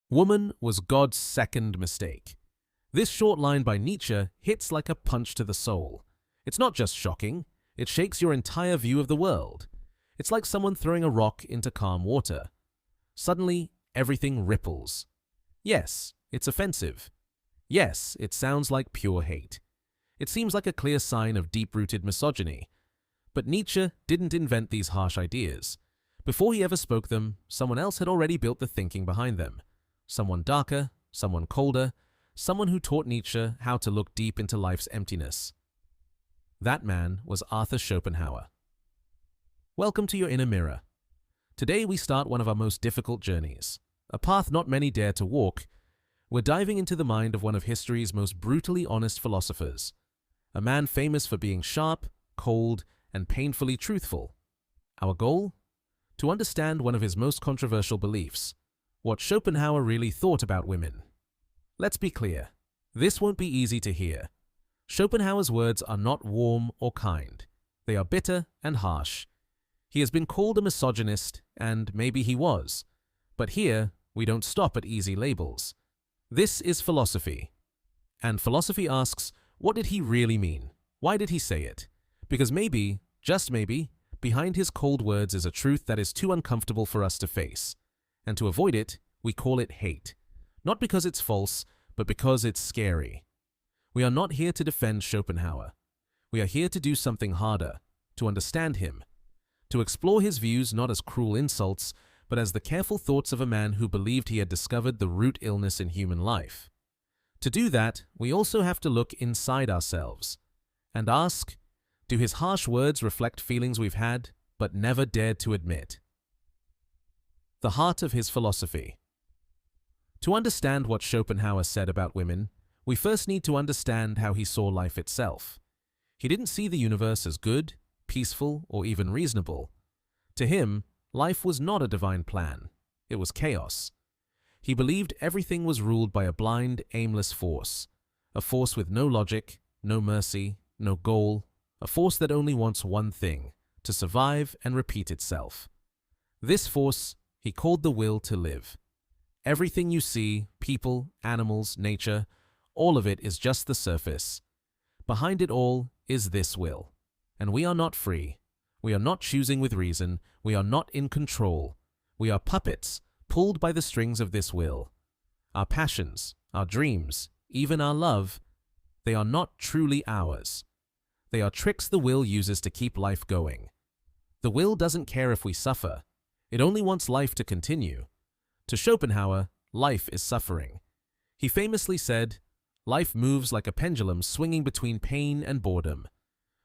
Woman was God's second mistake. This short line by Nietzsche hits like a punch to the soul. It's not just shocking, it shakes your entire view of the world. It's like someone throwing a rock into calm water. Suddenly, everything ripples. Yes, it's offensive. Yes, it sounds like pure hate. It seems like a clear sign of deep-rooted misogyny. But Nietzsche didn't invent these harsh ideas. Before he ever spoke them, someone else had already built the thinking behind them. Someone darker, someone colder, someone who taught Nietzsche how to look deep into life's emptiness. That man was Arthur Schopenhauer. Welcome to your inner mirror. Today we start one of our most difficult journeys, a path not many dare to walk. We're diving into the mind of one of history's most brutally honest philosophers, a man famous for being sharp, cold, and painfully truthful. Our goal? To understand one of his most controversial beliefs, what Schopenhauer really thought about women. Let's be clear, this won't be easy to hear. Schopenhauer's words are not warm or kind. They are bitter and harsh. He has been called a misogynist, and maybe he was. But here, we don't stop at easy labels. This is philosophy. And philosophy asks, what did he really mean? Why did he say it? Because maybe, just maybe, behind his cold words is a truth that is too uncomfortable for us to face. And to avoid it, we call it hate. Not because it's false, but because it's scary. We are not here to defend Schopenhauer. We are here to do something harder, to understand him, to explore his views not as cruel insults, but as the careful thoughts of a man who believed he had discovered the root illness in human life. To do that, we also have to look inside ourselves and ask, do his harsh words reflect feelings we've had, but never dared to admit? The heart of his philosophy. To understand what Schopenhauer said about women, we first need to understand how he saw life itself. He didn't see the universe as good, peaceful, or even reasonable. To him, life was not a divine plan. It was chaos. He believed everything was ruled by a blind, aimless force, a force with no logic, no mercy, no goal, a force that only wants one thing, to survive and repeat itself. This force he called the will to live. Everything you see, people, animals, nature, all of it is just the surface. Behind it all is this will. And we are not free. We are not choosing with reason. We are not in control. We are puppets, pulled by the strings of this will. Our passions, our dreams, even our love, they are not truly ours. They are tricks the will uses to keep life going. The will doesn't care if we suffer. It only wants life to continue. To Schopenhauer, life is suffering. He famously said, "Life moves like a pendulum swinging between pain and boredom."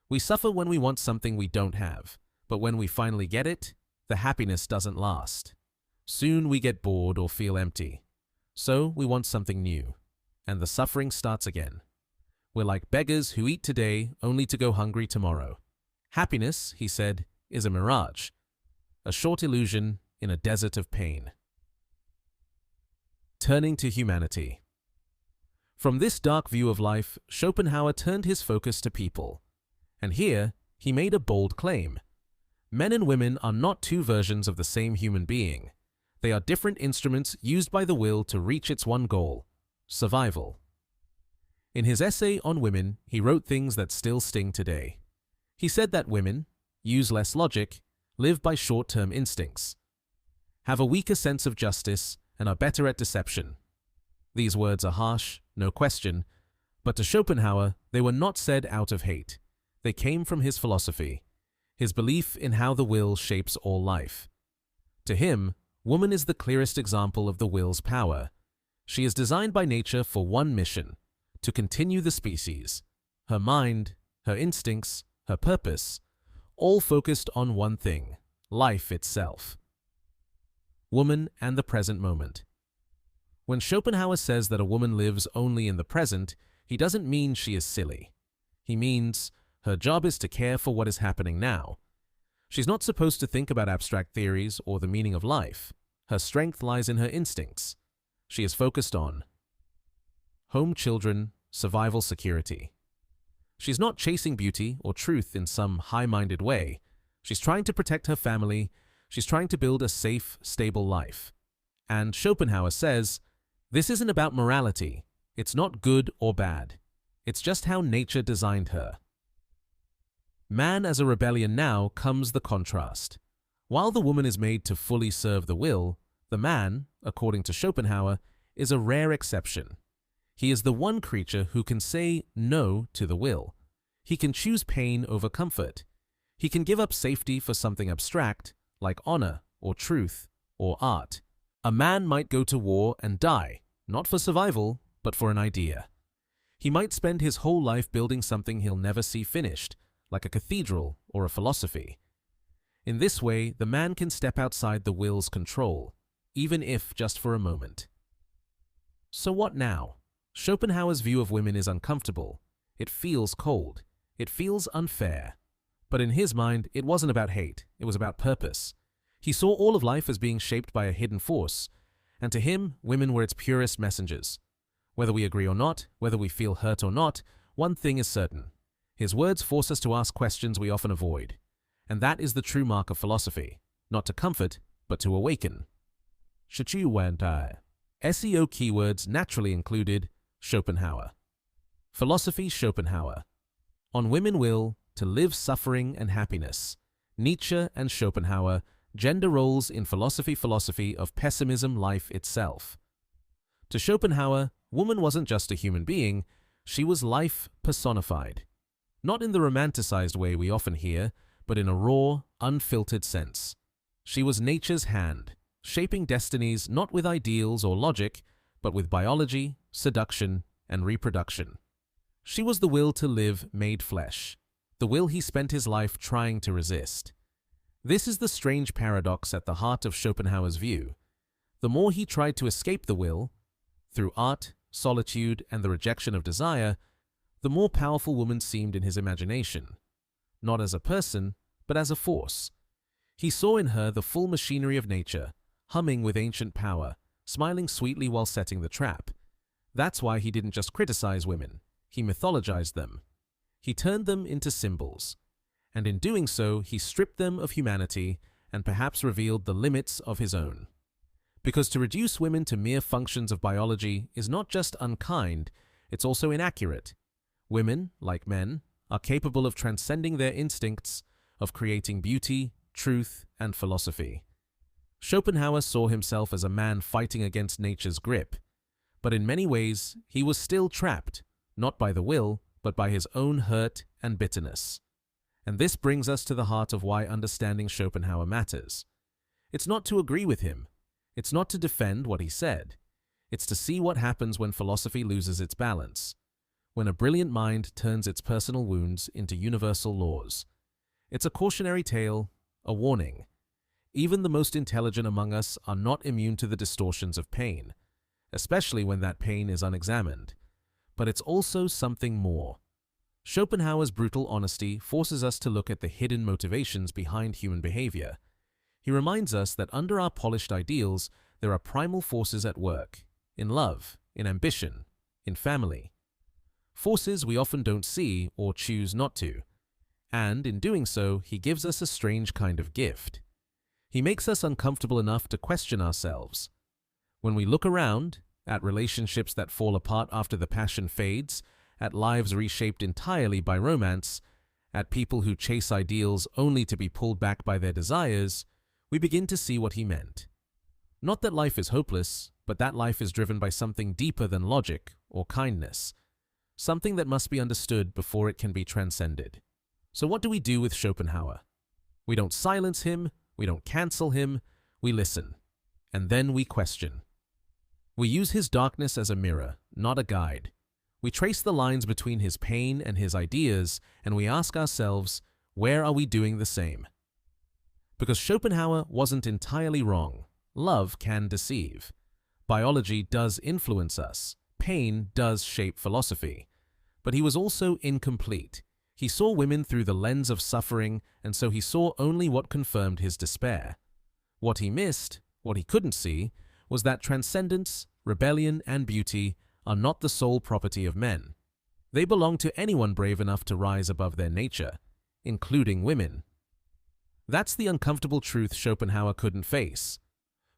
We suffer when we want something we don't have, but when we finally get it, the happiness doesn't last. Soon we get bored or feel empty. So we want something new, and the suffering starts again. We're like beggars who eat today only to go hungry tomorrow. Happiness, he said, is a mirage, a short illusion in a desert of pain. Turning to humanity. From this dark view of life, Schopenhauer turned his focus to people. And here, he made a bold claim. Men and women are not two versions of the same human being. They are different instruments used by the will to reach its one goal, survival. In his essay on women, he wrote things that still sting today. He said that women use less logic, live by short-term instincts, have a weaker sense of justice, and are better at deception. These words are harsh, no question, but to Schopenhauer, they were not said out of hate. They came from his philosophy, his belief in how the will shapes all life. To him, woman is the clearest example of the will's power. She is designed by nature for one mission, to continue the species. Her mind, her instincts, her purpose, all focused on one thing, life itself. Woman and the present moment. When Schopenhauer says that a woman lives only in the present, he doesn't mean she is silly. He means her job is to care for what is happening now. She's not supposed to think about abstract theories or the meaning of life. Her strength lies in her instincts. She is focused on home, children, survival, security. She's not chasing beauty or truth in some high-minded way. She's trying to protect her family. She's trying to build a safe, stable life. And Schopenhauer says, This isn't about morality. It's not good or bad. It's just how nature designed her. Man as a rebellion now comes the contrast. While the woman is made to fully serve the will, the man, according to Schopenhauer, is a rare exception. He is the one creature who can say no to the will. He can choose pain over comfort. He can give up safety for something abstract, like honor or truth or art. A man might go to war and die, not for survival, but for an idea. He might spend his whole life building something he'll never see finished, like a cathedral or a philosophy. In this way, the man can step outside the will's control, even if just for a moment. So what now? Schopenhauer's view of women is uncomfortable. It feels cold. It feels unfair. But in his mind, it wasn't about hate. It was about purpose. He saw all of life as being shaped by a hidden force, and to him, women were its purest messengers. Whether we agree or not, whether we feel hurt or not, one thing is certain. His words force us to ask questions we often avoid. And that is the true mark of philosophy. Not to comfort, but to awaken. SEO keywords naturally included Schopenhauer. Philosophy Schopenhauer. On Women Will, to Live Suffering and Happiness. Nietzsche and Schopenhauer, Gender Roles in Philosophy of Pessimism Life Itself. To Schopenhauer, woman wasn't just a human being, she was life personified. Not in the romanticized way we often hear, but in a raw, unfiltered sense. She was nature's hand, shaping destinies not with ideals or logic, but with biology, seduction, and reproduction. She was the will to live made flesh, the will he spent his life trying to resist. This is the strange paradox at the heart of Schopenhauer's view. The more he tried to escape the will, through art, solitude, and the rejection of desire, the more powerful woman seemed in his imagination. Not as a person, but as a force. He saw in her the full machinery of nature, humming with ancient power, smiling sweetly while setting the trap. That's why he didn't just criticize women. He mythologized them. He turned them into symbols. And in doing so, he stripped them of humanity and perhaps revealed the limits of his own. Because to reduce women to mere functions of biology is not just unkind, it's also inaccurate. Women, like men, are capable of transcending their instincts, of creating beauty, truth, and philosophy. Schopenhauer saw himself as a man fighting against nature's grip, but in many ways, he was still trapped, not by the will, but by his own hurt and bitterness. And this brings us to the heart of why understanding Schopenhauer matters. It's not to agree with him. It's not to defend what he said. It's to see what happens when philosophy loses its balance, when a brilliant mind turns its personal wounds into universal laws. It's a cautionary tale, a warning. Even the most intelligent among us are not immune to the distortions of pain, especially when that pain is unexamined. But it's also something more. Schopenhauer's brutal honesty forces us to look at the hidden motivations behind human behavior. He reminds us that under our polished ideals, there are primal forces at work, in love, in ambition, in family. Forces we often don't see or choose not to. And in doing so, he gives us a strange kind of gift. He makes us uncomfortable enough to question ourselves. When we look around, at relationships that fall apart after the passion fades, at lives reshaped entirely by romance, at people who chase ideals only to be pulled back by their desires, we begin to see what he meant. Not that life is hopeless, but that life is driven by something deeper than logic or kindness, something that must be understood before it can be transcended. So what do we do with Schopenhauer? We don't silence him, we don't cancel him, we listen. And then we question. We use his darkness as a mirror, not a guide. We trace the lines between his pain and his ideas, and we ask ourselves, where are we doing the same? Because Schopenhauer wasn't entirely wrong. Love can deceive. Biology does influence us. Pain does shape philosophy. But he was also incomplete. He saw women through the lens of suffering, and so he saw only what confirmed his despair. What he missed, what he couldn't see, was that transcendence, rebellion, and beauty are not the sole property of men. They belong to anyone brave enough to rise above their nature, including women. That's the uncomfortable truth Schopenhauer couldn't face.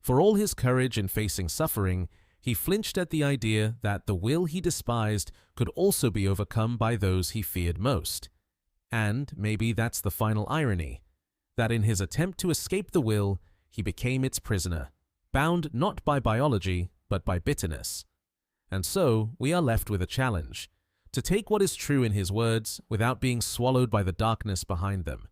For all his courage in facing suffering, He flinched at the idea that the will he despised could also be overcome by those he feared most. And maybe that's the final irony, that in his attempt to escape the will, he became its prisoner, bound not by biology, but by bitterness. And so we are left with a challenge, to take what is true in his words without being swallowed by the darkness behind them,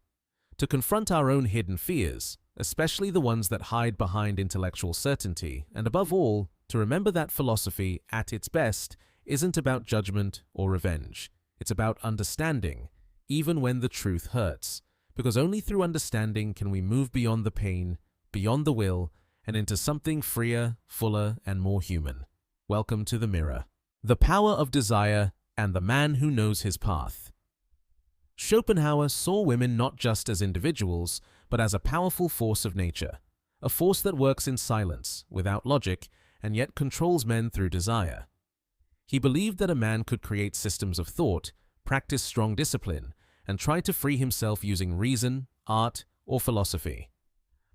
to confront our own hidden fears, especially the ones that hide behind intellectual certainty, and above all, to remember that philosophy, at its best, isn't about judgment or revenge. It's about understanding, even when the truth hurts, because only through understanding can we move beyond the pain, beyond the will, and into something freer, fuller, and more human. Welcome to the mirror. The power of desire and the man who knows his path. Schopenhauer saw women not just as individuals, but as a powerful force of nature, a force that works in silence, without logic, and yet controls men through desire. He believed that a man could create systems of thought, practice strong discipline, and try to free himself using reason, art, or philosophy.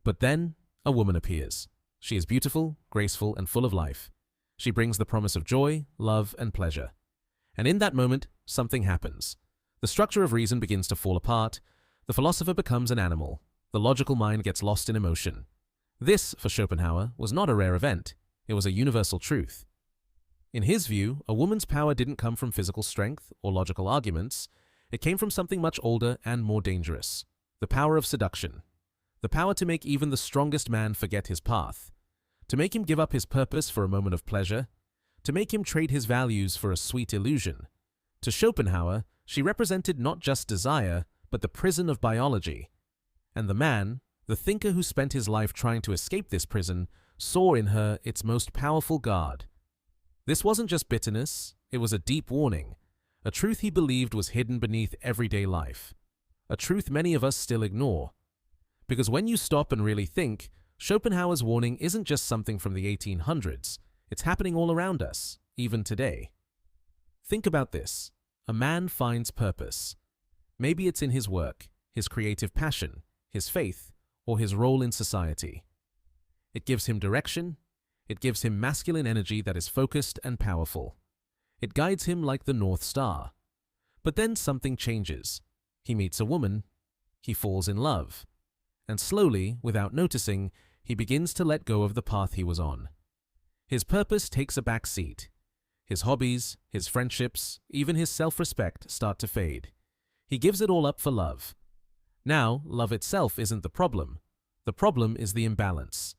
But then, a woman appears. She is beautiful, graceful, and full of life. She brings the promise of joy, love, and pleasure. And in that moment, something happens. The structure of reason begins to fall apart. The philosopher becomes an animal. The logical mind gets lost in emotion. This, for Schopenhauer, was not a rare event. It was a universal truth. In his view, a woman's power didn't come from physical strength or logical arguments. It came from something much older and more dangerous. The power of seduction. The power to make even the strongest man forget his path. To make him give up his purpose for a moment of pleasure. To make him trade his values for a sweet illusion. To Schopenhauer, she represented not just desire, but the prison of biology. And the man, the thinker who spent his life trying to escape this prison, saw in her its most powerful guard. This wasn't just bitterness, it was a deep warning, a truth he believed was hidden beneath everyday life, a truth many of us still ignore. Because when you stop and really think, Schopenhauer's warning isn't just something from the 1800s, it's happening all around us, even today. Think about this. A man finds purpose. Maybe it's in his work, his creative passion, his faith, or his role in society. It gives him direction. It gives him masculine energy that is focused and powerful. It guides him like the North Star. But then something changes. He meets a woman. He falls in love. And slowly, without noticing, he begins to let go of the path he was on. His purpose takes a back seat. His hobbies, his friendships, even his self-respect start to fade. He gives it all up for love. Now, love itself isn't the problem. The problem is the imbalance.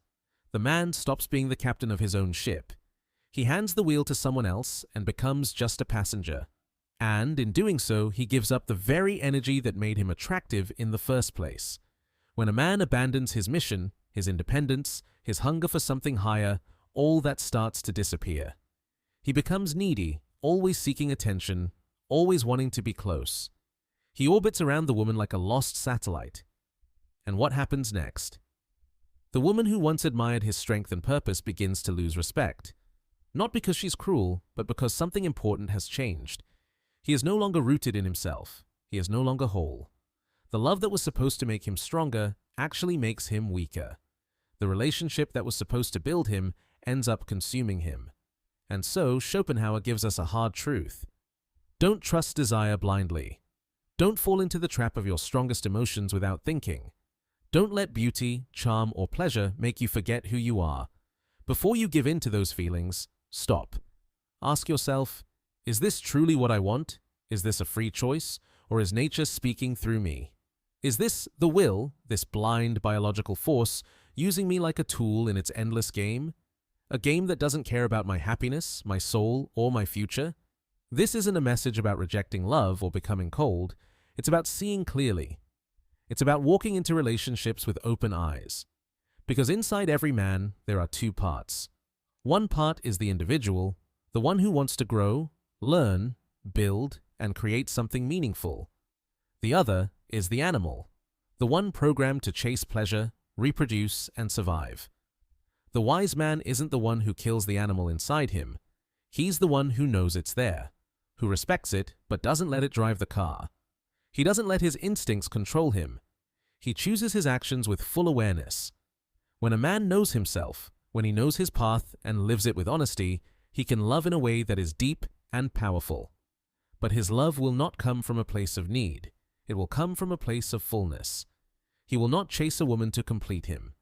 The man stops being the captain of his own ship. He hands the wheel to someone else and becomes just a passenger. And in doing so, he gives up the very energy that made him attractive in the first place. When a man abandons his mission, his independence, his hunger for something higher, all that starts to disappear. He becomes needy, always seeking attention, always wanting to be close. He orbits around the woman like a lost satellite. And what happens next? The woman who once admired his strength and purpose begins to lose respect. Not because she's cruel, but because something important has changed. He is no longer rooted in himself. He is no longer whole. The love that was supposed to make him stronger actually makes him weaker. The relationship that was supposed to build him ends up consuming him. And so Schopenhauer gives us a hard truth. Don't trust desire blindly. Don't fall into the trap of your strongest emotions without thinking. Don't let beauty, charm, or pleasure make you forget who you are. Before you give in to those feelings, stop. Ask yourself, is this truly what I want? Is this a free choice? Or is nature speaking through me? Is this the will, this blind biological force, using me like a tool in its endless game? A game that doesn't care about my happiness, my soul, or my future? This isn't a message about rejecting love or becoming cold. It's about seeing clearly. It's about walking into relationships with open eyes. Because inside every man, there are two parts. One part is the individual, the one who wants to grow, learn, build, and create something meaningful. The other is the animal, the one programmed to chase pleasure, reproduce, and survive. The wise man isn't the one who kills the animal inside him. He's the one who knows it's there, who respects it but doesn't let it drive the car. He doesn't let his instincts control him. He chooses his actions with full awareness. When a man knows himself, When he knows his path and lives it with honesty, he can love in a way that is deep and powerful. But his love will not come from a place of need. It will come from a place of fullness. He will not chase a woman to complete him.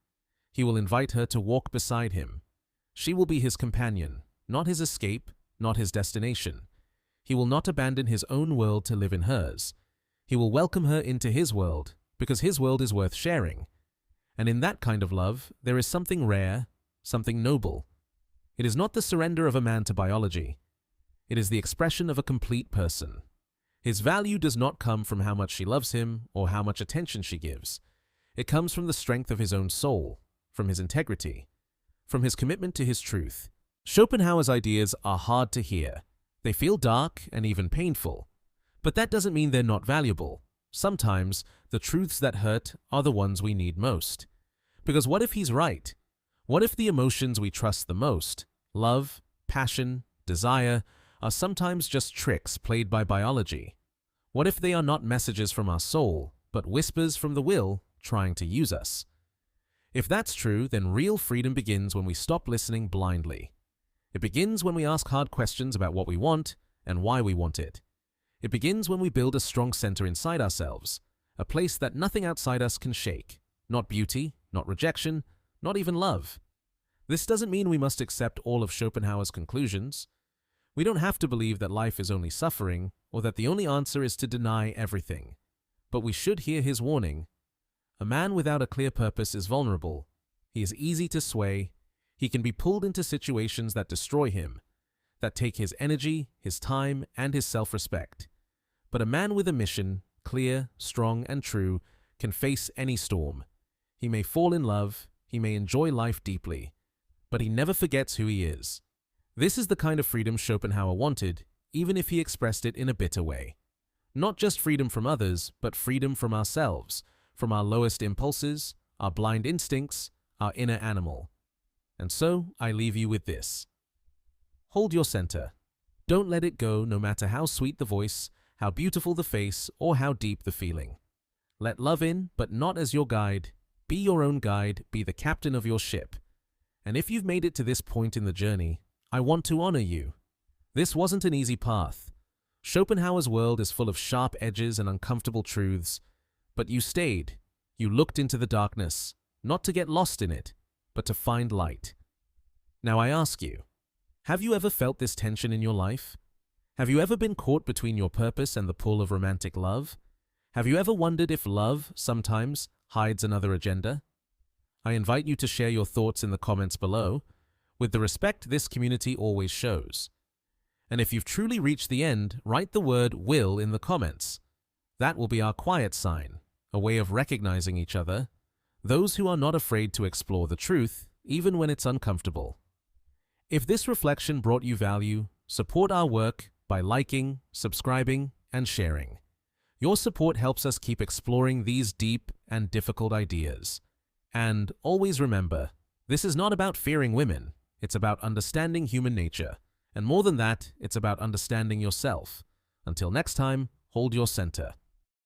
He will invite her to walk beside him. She will be his companion, not his escape, not his destination. He will not abandon his own world to live in hers. He will welcome her into his world, because his world is worth sharing. And in that kind of love, there is something rare, something noble. It is not the surrender of a man to biology. It is the expression of a complete person. His value does not come from how much she loves him or how much attention she gives. It comes from the strength of his own soul, from his integrity, from his commitment to his truth. Schopenhauer's ideas are hard to hear. They feel dark and even painful. But that doesn't mean they're not valuable. Sometimes, the truths that hurt are the ones we need most. Because what if he's right? What if the emotions we trust the most, love, passion, desire, are sometimes just tricks played by biology? What if they are not messages from our soul, but whispers from the will trying to use us? If that's true, then real freedom begins when we stop listening blindly. It begins when we ask hard questions about what we want and why we want it. It begins when we build a strong center inside ourselves, a place that nothing outside us can shake. Not beauty, not rejection, not even love. This doesn't mean we must accept all of Schopenhauer's conclusions. We don't have to believe that life is only suffering or that the only answer is to deny everything. But we should hear his warning. A man without a clear purpose is vulnerable. He is easy to sway. He can be pulled into situations that destroy him, that take his energy, his time, and his self-respect. But a man with a mission, clear, strong, and true, can face any storm. He may fall in love, he may enjoy life deeply, but he never forgets who he is. This is the kind of freedom Schopenhauer wanted, even if he expressed it in a bitter way. Not just freedom from others, but freedom from ourselves, from our lowest impulses, our blind instincts, our inner animal. And so, I leave you with this. Hold your center. Don't let it go, no matter how sweet the voice, how beautiful the face, or how deep the feeling. Let love in, but not as your guide. Be your own guide, be the captain of your ship. And if you've made it to this point in the journey, I want to honor you. This wasn't an easy path. Schopenhauer's world is full of sharp edges and uncomfortable truths, but you stayed. You looked into the darkness, not to get lost in it, but to find light. Now I ask you, have you ever felt this tension in your life? Have you ever been caught between your purpose and the pull of romantic love? Have you ever wondered if love, sometimes, hides another agenda? I invite you to share your thoughts in the comments below, with the respect this community always shows. And if you've truly reached the end, write the word "will" in the comments. That will be our quiet sign, a way of recognizing each other, those who are not afraid to explore the truth, even when it's uncomfortable. If this reflection brought you value, support our work by liking, subscribing, and sharing. Your support helps us keep exploring these deep and difficult ideas. And always remember, this is not about fearing women, it's about understanding human nature. And more than that, it's about understanding yourself. Until next time, hold your center.